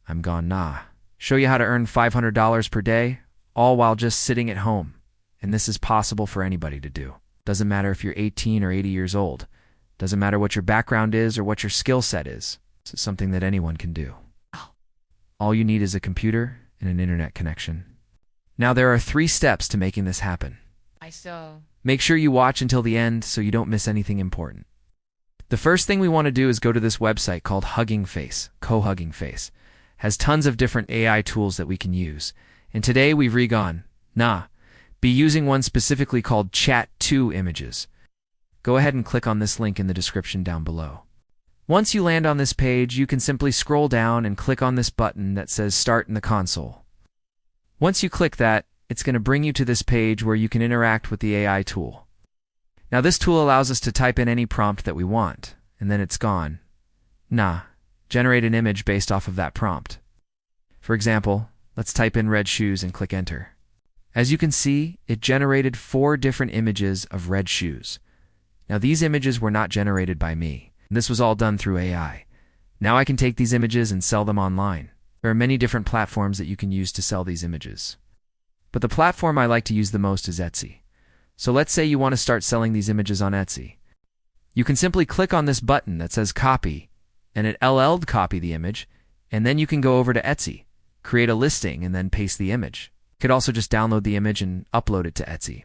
I'm gone nah. Show you how to earn $500 per day, all while just sitting at home. And this is possible for anybody to do. Doesn't matter if you're 18 or 80 years old. Doesn't matter what your background is or what your skill set is. This is something that anyone can do. All you need is a computer and an internet connection. Now there are 3 steps to making this happen. Make sure you watch until the end so you don't miss anything important. The first thing we want to do is go to this website called Hugging Face, Co-Hugging Face. Has tons of different AI tools that we can use. And today we've be using one specifically called Chat2 Images. Go ahead and click on this link in the description down below. Once you land on this page, you can simply scroll down and click on this button that says Start in the Console. Once you click that, it's going to bring you to this page where you can interact with the AI tool. Now this tool allows us to type in any prompt that we want, and then it's gone. Generate an image based off of that prompt. For example, let's type in red shoes and click enter. As you can see, it generated 4 different images of red shoes. Now these images were not generated by me. This was all done through AI. Now I can take these images and sell them online. There are many different platforms that you can use to sell these images. But the platform I like to use the most is Etsy. So let's say you want to start selling these images on Etsy. You can simply click on this button that says copy, and it'll copy the image, and then you can go over to Etsy, create a listing, and then paste the image. You could also just download the image and upload it to Etsy.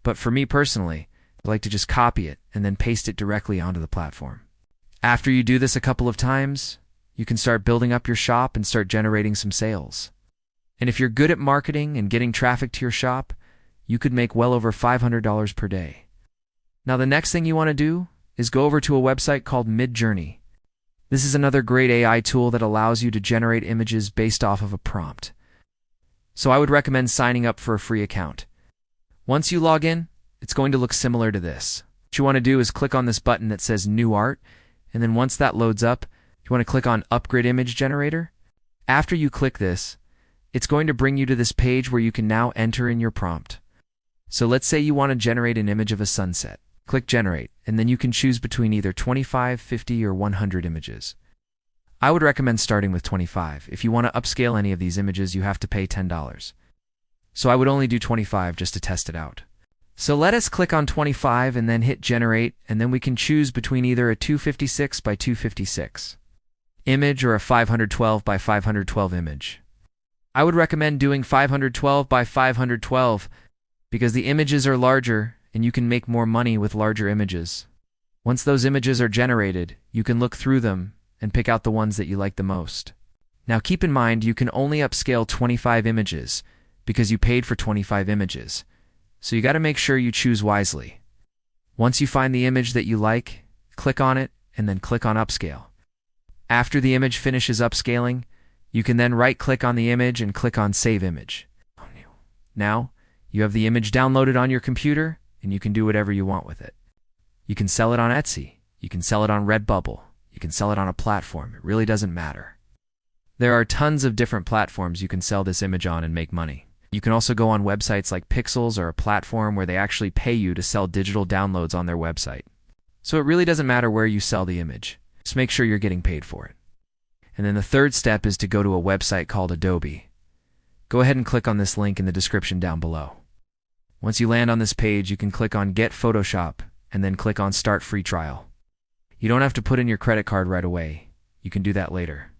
But for me personally, I like to just copy it and then paste it directly onto the platform. After you do this a couple of times, you can start building up your shop and start generating some sales. And if you're good at marketing and getting traffic to your shop, you could make well over $500 per day. Now the next thing you want to do is go over to a website called Midjourney. This is another great AI tool that allows you to generate images based off of a prompt. So I would recommend signing up for a free account. Once you log in, it's going to look similar to this. What you want to do is click on this button that says New Art, and then once that loads up, you want to click on Upgrade Image Generator. After you click this, it's going to bring you to this page where you can now enter in your prompt. So let's say you want to generate an image of a sunset. Click Generate, and then you can choose between either 25, 50, or 100 images. I would recommend starting with 25. If you want to upscale any of these images, you have to pay $10. So I would only do 25 just to test it out. So let us click on 25 and then hit Generate, and then we can choose between either a 256 by 256 image or a 512 by 512 image. I would recommend doing 512 by 512 because the images are larger and you can make more money with larger images. Once those images are generated, you can look through them and pick out the ones that you like the most. Now keep in mind you can only upscale 25 images because you paid for 25 images. So you got to make sure you choose wisely. Once you find the image that you like, click on it and then click on Upscale. After the image finishes upscaling, you can then right-click on the image and click on Save Image. Now, you have the image downloaded on your computer and you can do whatever you want with it. You can sell it on Etsy. You can sell it on Redbubble. You can sell it on a platform. It really doesn't matter. There are tons of different platforms you can sell this image on and make money. You can also go on websites like Pixels or a platform where they actually pay you to sell digital downloads on their website. So it really doesn't matter where you sell the image. Just make sure you're getting paid for it. And then the third step is to go to a website called Adobe. Go ahead and click on this link in the description down below. Once you land on this page, you can click on Get Photoshop and then click on Start Free Trial. You don't have to put in your credit card right away. You can do that later.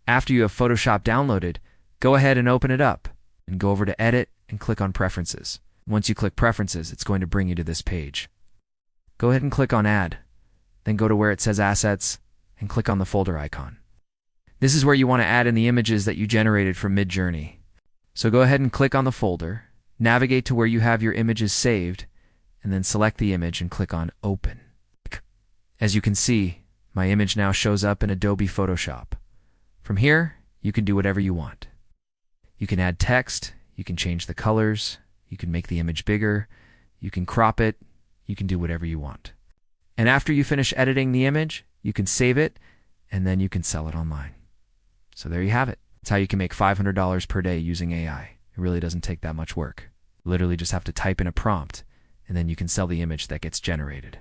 After you have Photoshop downloaded, go ahead and open it up and go over to Edit and click on Preferences. Once you click Preferences, it's going to bring you to this page. Go ahead and click on Add, then go to where it says Assets and click on the folder icon. This is where you want to add in the images that you generated from Midjourney. So go ahead and click on the folder, navigate to where you have your images saved, and then select the image and click on Open. As you can see, my image now shows up in Adobe Photoshop. From here, you can do whatever you want. You can add text, you can change the colors, you can make the image bigger, you can crop it, you can do whatever you want. And after you finish editing the image, you can save it, and then you can sell it online. So there you have it. That's how you can make $500 per day using AI. It really doesn't take that much work. You literally just have to type in a prompt, and then you can sell the image that gets generated.